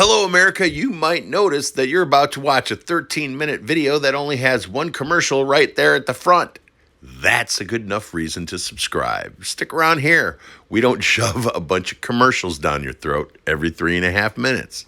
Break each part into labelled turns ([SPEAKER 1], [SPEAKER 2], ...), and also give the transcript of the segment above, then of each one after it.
[SPEAKER 1] Hello, America. You might notice that you're about to watch a 13-minute video that only has one commercial right there at the front. That's a good enough reason to subscribe. Stick around here. We don't shove a bunch of commercials down your throat every 3.5 minutes.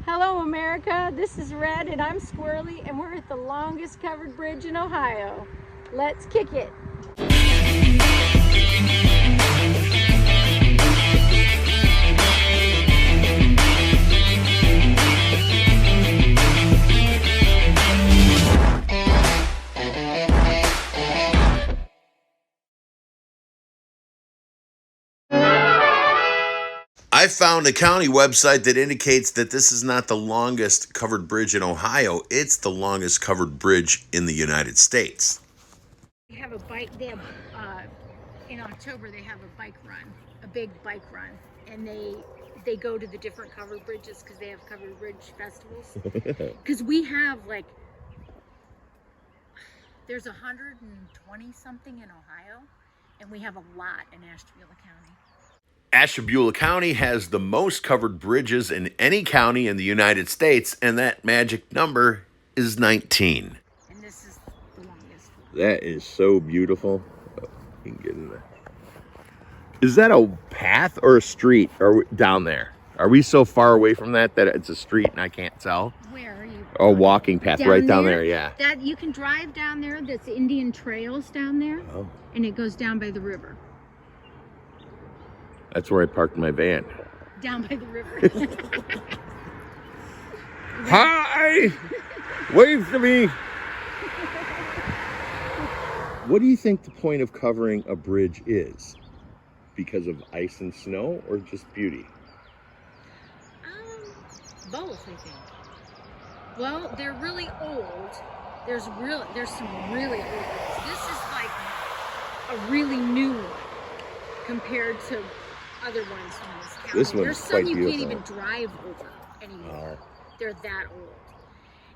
[SPEAKER 2] Hello, America. This is Red, and I'm Squirrley, and we're at the longest covered bridge in Ohio. Let's kick it.
[SPEAKER 1] I found a county website that indicates that this is not the longest covered bridge in Ohio. It's the longest covered bridge in the United States.
[SPEAKER 2] They have a bike. In October they have a bike run, a big bike run, and they go to the different covered bridges because they have covered bridge festivals. Because we have there's 120 something in Ohio, and we have a lot in Ashtabula County.
[SPEAKER 1] Ashtabula County has the most covered bridges in any county in the United States, and that magic number is 19.
[SPEAKER 2] And this is the longest one.
[SPEAKER 1] That is so beautiful. Oh, you can get in there. Is that a path or a street down there? Are we so far away from that it's a street and I can't tell?
[SPEAKER 2] Where are you?
[SPEAKER 1] A walking path right down there, yeah.
[SPEAKER 2] That you can drive down there. That's Indian trails down there.
[SPEAKER 1] Oh.
[SPEAKER 2] And it goes down by the river.
[SPEAKER 1] That's where I parked my van.
[SPEAKER 2] Down by the river.
[SPEAKER 1] Hi! Wave to me! What do you think the point of covering a bridge is? Because of ice and snow or just beauty?
[SPEAKER 2] Both, I think. Well, they're really old. There's some really old ones. This is like a really new one compared to other ones from this county.
[SPEAKER 1] This one's
[SPEAKER 2] There's some
[SPEAKER 1] quite
[SPEAKER 2] you
[SPEAKER 1] beautiful.
[SPEAKER 2] can't even drive over anymore.
[SPEAKER 1] Oh.
[SPEAKER 2] They're that old.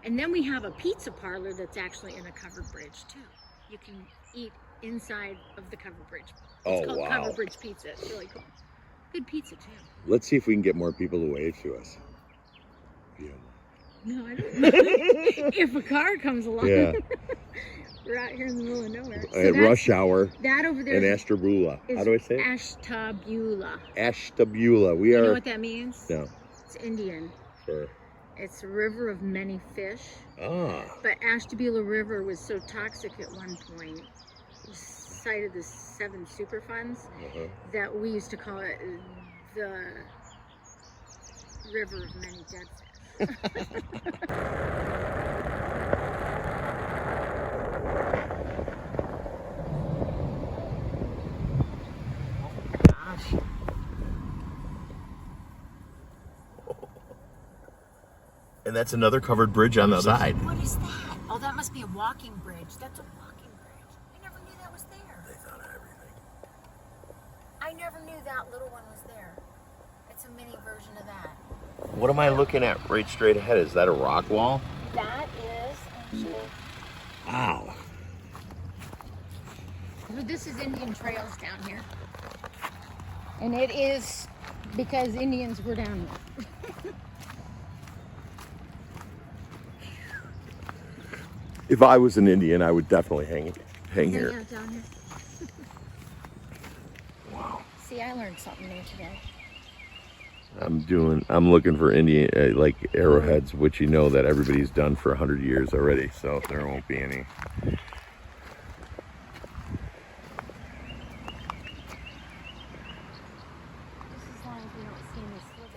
[SPEAKER 2] And then we have a pizza parlor that's actually in a covered bridge too. You can eat inside of the covered bridge. It's called Covered Bridge Pizza. It's really cool. Good pizza too.
[SPEAKER 1] Let's see if we can get more people to wave to us. Yeah.
[SPEAKER 2] No, I don't know. If a car comes along.
[SPEAKER 1] Yeah.
[SPEAKER 2] We're out here in the middle of nowhere.
[SPEAKER 1] At rush hour.
[SPEAKER 2] That over there
[SPEAKER 1] in Ashtabula. How do I say it?
[SPEAKER 2] Ashtabula.
[SPEAKER 1] Ashtabula.
[SPEAKER 2] You know what that means?
[SPEAKER 1] No.
[SPEAKER 2] It's Indian.
[SPEAKER 1] Sure.
[SPEAKER 2] It's a river of many fish.
[SPEAKER 1] Ah.
[SPEAKER 2] But Ashtabula River was so toxic at one point, it was site of the 7 Superfunds, that we used to call it the river of many dead fish.
[SPEAKER 1] And that's another covered bridge on the side.
[SPEAKER 2] What is that? Oh, that must be a walking bridge. That's a walking bridge. I never knew that was there.
[SPEAKER 1] They thought of everything.
[SPEAKER 2] I never knew that little one was there. It's a mini version of that.
[SPEAKER 1] What am I looking at right straight ahead? Is that a rock wall?
[SPEAKER 2] That is actually...
[SPEAKER 1] Wow.
[SPEAKER 2] This is Indian trails down here. And it is because Indians were down here.
[SPEAKER 1] If I was an Indian, I would definitely hang here.
[SPEAKER 2] Yeah, down here.
[SPEAKER 1] Wow.
[SPEAKER 2] See, I learned something new today.
[SPEAKER 1] I'm looking for Indian, like arrowheads, which you know that everybody's done for 100 years already, so there won't be any.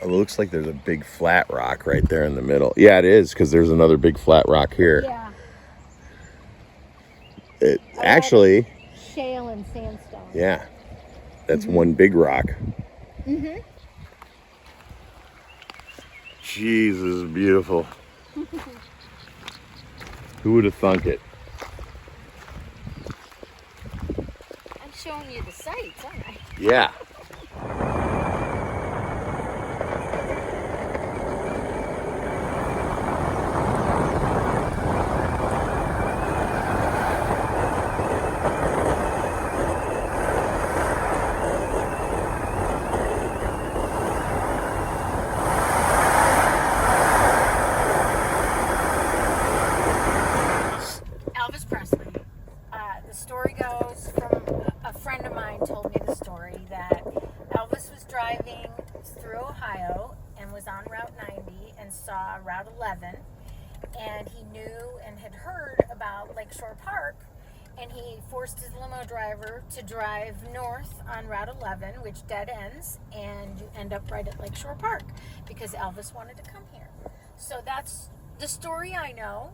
[SPEAKER 1] It looks like there's a big flat rock right there in the middle. Yeah, it is, because there's another big flat rock here.
[SPEAKER 2] Yeah.
[SPEAKER 1] It actually...
[SPEAKER 2] Shale and sandstone.
[SPEAKER 1] Yeah. That's one big rock.
[SPEAKER 2] Mm-hmm.
[SPEAKER 1] Jesus, beautiful. Who would have thunk it?
[SPEAKER 2] I'm showing you the sights, aren't I?
[SPEAKER 1] Yeah.
[SPEAKER 2] through Ohio and was on Route 90 and saw Route 11, and he knew and had heard about Lakeshore Park, and he forced his limo driver to drive north on Route 11, which dead ends, and you end up right at Lakeshore Park because Elvis wanted to come here. So that's the story I know.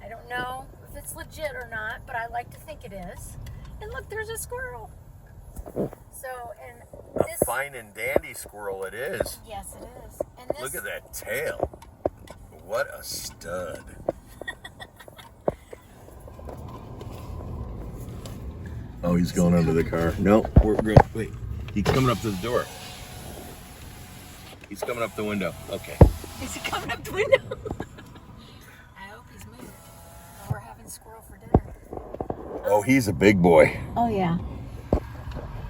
[SPEAKER 2] I don't know if it's legit or not, but I like to think it is. And look, there's a squirrel. So, and this...
[SPEAKER 1] A fine and dandy squirrel it is.
[SPEAKER 2] Yes, it is. And this...
[SPEAKER 1] Look at that tail. What a stud. Oh, he's going under the car. No, we're good. Wait, he's coming up to the door. He's coming up the window. Okay.
[SPEAKER 2] Is he coming up the window? I hope he's moved. We're having squirrel for dinner.
[SPEAKER 1] Oh, he's a big boy.
[SPEAKER 2] Oh, yeah.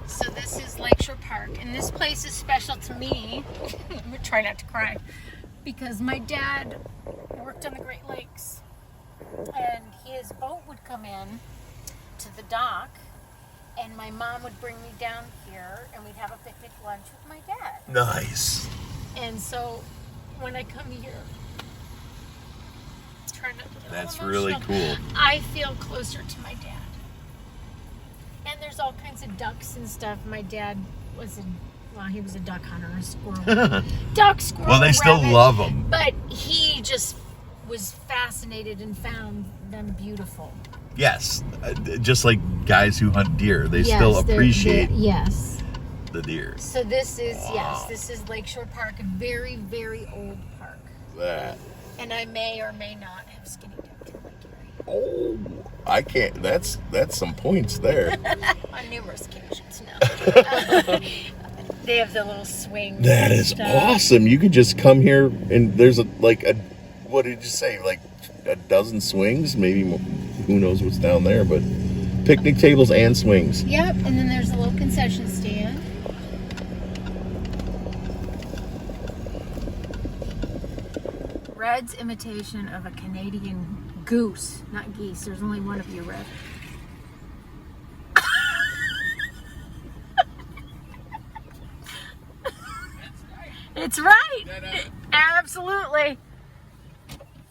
[SPEAKER 2] So this is Lakeshore Park, and this place is special to me. I'm gonna try not to cry, because my dad worked on the Great Lakes, and his boat would come in to the dock, and my mom would bring me down here, and we'd have a picnic lunch with my dad.
[SPEAKER 1] Nice.
[SPEAKER 2] And so when I come here, try not to get
[SPEAKER 1] That's
[SPEAKER 2] emotional,
[SPEAKER 1] really cool.
[SPEAKER 2] I feel closer to my dad. And there's all kinds of ducks and stuff. My dad was he was a duck hunter, a squirrel. Duck, squirrel,
[SPEAKER 1] Well, they still
[SPEAKER 2] rabbit.
[SPEAKER 1] love them.
[SPEAKER 2] But he just was fascinated and found them beautiful.
[SPEAKER 1] Yes, just like guys who hunt deer, they
[SPEAKER 2] Yes,
[SPEAKER 1] still appreciate
[SPEAKER 2] yes.
[SPEAKER 1] the deer.
[SPEAKER 2] So this is, yes, this is Lakeshore Park, a very, very old park.
[SPEAKER 1] That.
[SPEAKER 2] And I may or may not have skinny dipped in Lake Erie.
[SPEAKER 1] Oh, I can't. That's some points there.
[SPEAKER 2] On numerous occasions, no. They have the little swing.
[SPEAKER 1] That is awesome. You could just come here and there's what did you say? Like a dozen swings, maybe more. Who knows what's down there, but picnic tables and swings.
[SPEAKER 2] Yep, and then there's a little concession stand. Red's imitation of a Canadian goose, not geese. There's only one of you, Red. It's right. Absolutely.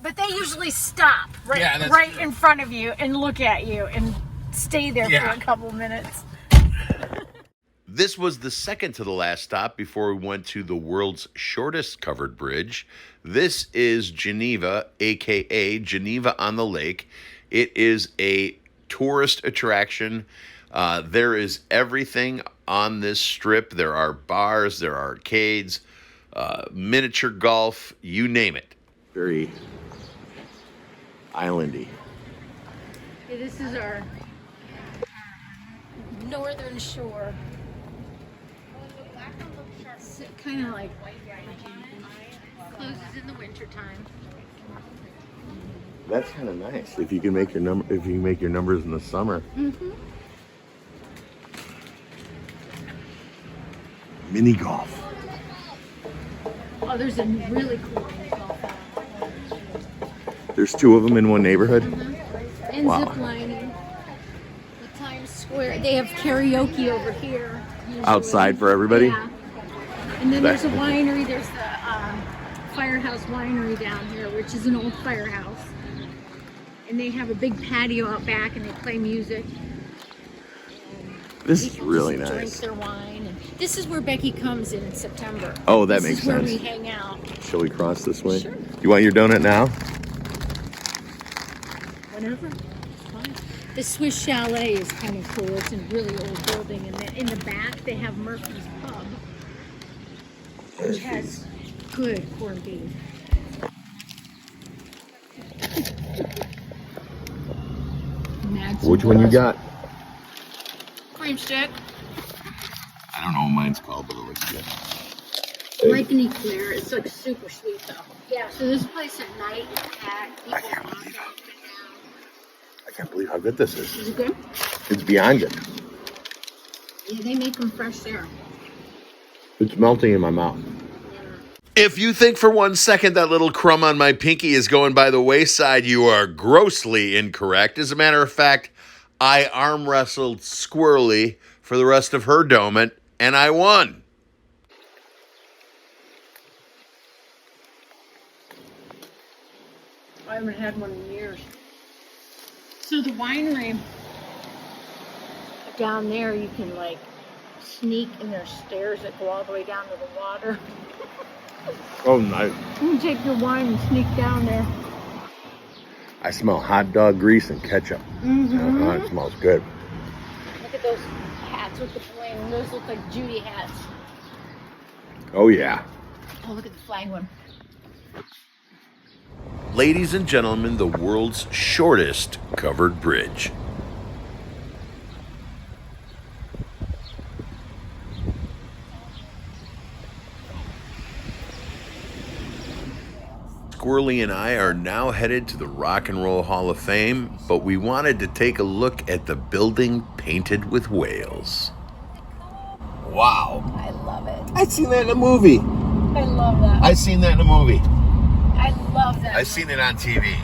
[SPEAKER 2] But they usually stop right in front of you and look at you and stay there for a couple minutes.
[SPEAKER 1] This was the second to the last stop before we went to the world's shortest covered bridge. This is Geneva, aka Geneva on the Lake. It is a tourist attraction. There is everything on this strip. There are bars, there are arcades, miniature golf, you name it. Very islandy.
[SPEAKER 2] Okay, this is our northern shore. Kind of like closes in the wintertime.
[SPEAKER 1] That's kind of nice. If you can make your numbers in the summer.
[SPEAKER 2] Mm-hmm.
[SPEAKER 1] Mini golf.
[SPEAKER 2] Oh, there's a really cool mini golf.
[SPEAKER 1] There's two of them in one neighborhood.
[SPEAKER 2] Mm-hmm. And zip lining. The Times Square. They have karaoke over here. Usually.
[SPEAKER 1] Outside for everybody?
[SPEAKER 2] Yeah. And then there's a winery. There's the Firehouse Winery down here, which is an old firehouse. And they have a big patio out back, and they play music.
[SPEAKER 1] This is really
[SPEAKER 2] nice. Drink their wine. And this is where Becky comes in September.
[SPEAKER 1] Oh, that makes sense.
[SPEAKER 2] This is where we hang out.
[SPEAKER 1] Shall we cross this way?
[SPEAKER 2] Sure.
[SPEAKER 1] You want your donut now?
[SPEAKER 2] Whatever. It's fine. The Swiss Chalet is kind of cool. It's a really old building. And then in the back, they have Murphy's Pub, which has good corned beef.
[SPEAKER 1] Which one you got?
[SPEAKER 2] Cream stick.
[SPEAKER 1] I don't know what mine's called, but it looks good.
[SPEAKER 2] Like an eclair. It's like super sweet though. Yeah, so this place at night is packed.
[SPEAKER 1] I can't believe how good this is.
[SPEAKER 2] Is it good?
[SPEAKER 1] It's beyond good.
[SPEAKER 2] Yeah, they make them fresh there.
[SPEAKER 1] It's melting in my mouth. If you think for 1 second that little crumb on my pinky is going by the wayside, you are grossly incorrect. As a matter of fact, I arm wrestled Squirrley for the rest of her donut, and I won.
[SPEAKER 2] I haven't had one in years. So the winery down there, you can like sneak, and there's stairs that go all the way down to the water.
[SPEAKER 1] Oh, nice.
[SPEAKER 2] You can take your wine and sneak down there.
[SPEAKER 1] I smell hot dog grease and ketchup.
[SPEAKER 2] Mm-hmm.
[SPEAKER 1] It smells good.
[SPEAKER 2] Look at those hats with the flame. Those look like Judy hats.
[SPEAKER 1] Oh, yeah.
[SPEAKER 2] Oh, look at the flag one.
[SPEAKER 1] Ladies and gentlemen, the world's shortest covered bridge. Squirrley and I are now headed to the Rock and Roll Hall of Fame, but we wanted to take a look at the building painted with whales. Wow.
[SPEAKER 2] I love it.
[SPEAKER 1] I seen that in a movie.
[SPEAKER 2] I love that.
[SPEAKER 1] I seen that in a movie.
[SPEAKER 2] I love that.
[SPEAKER 1] I seen it on TV.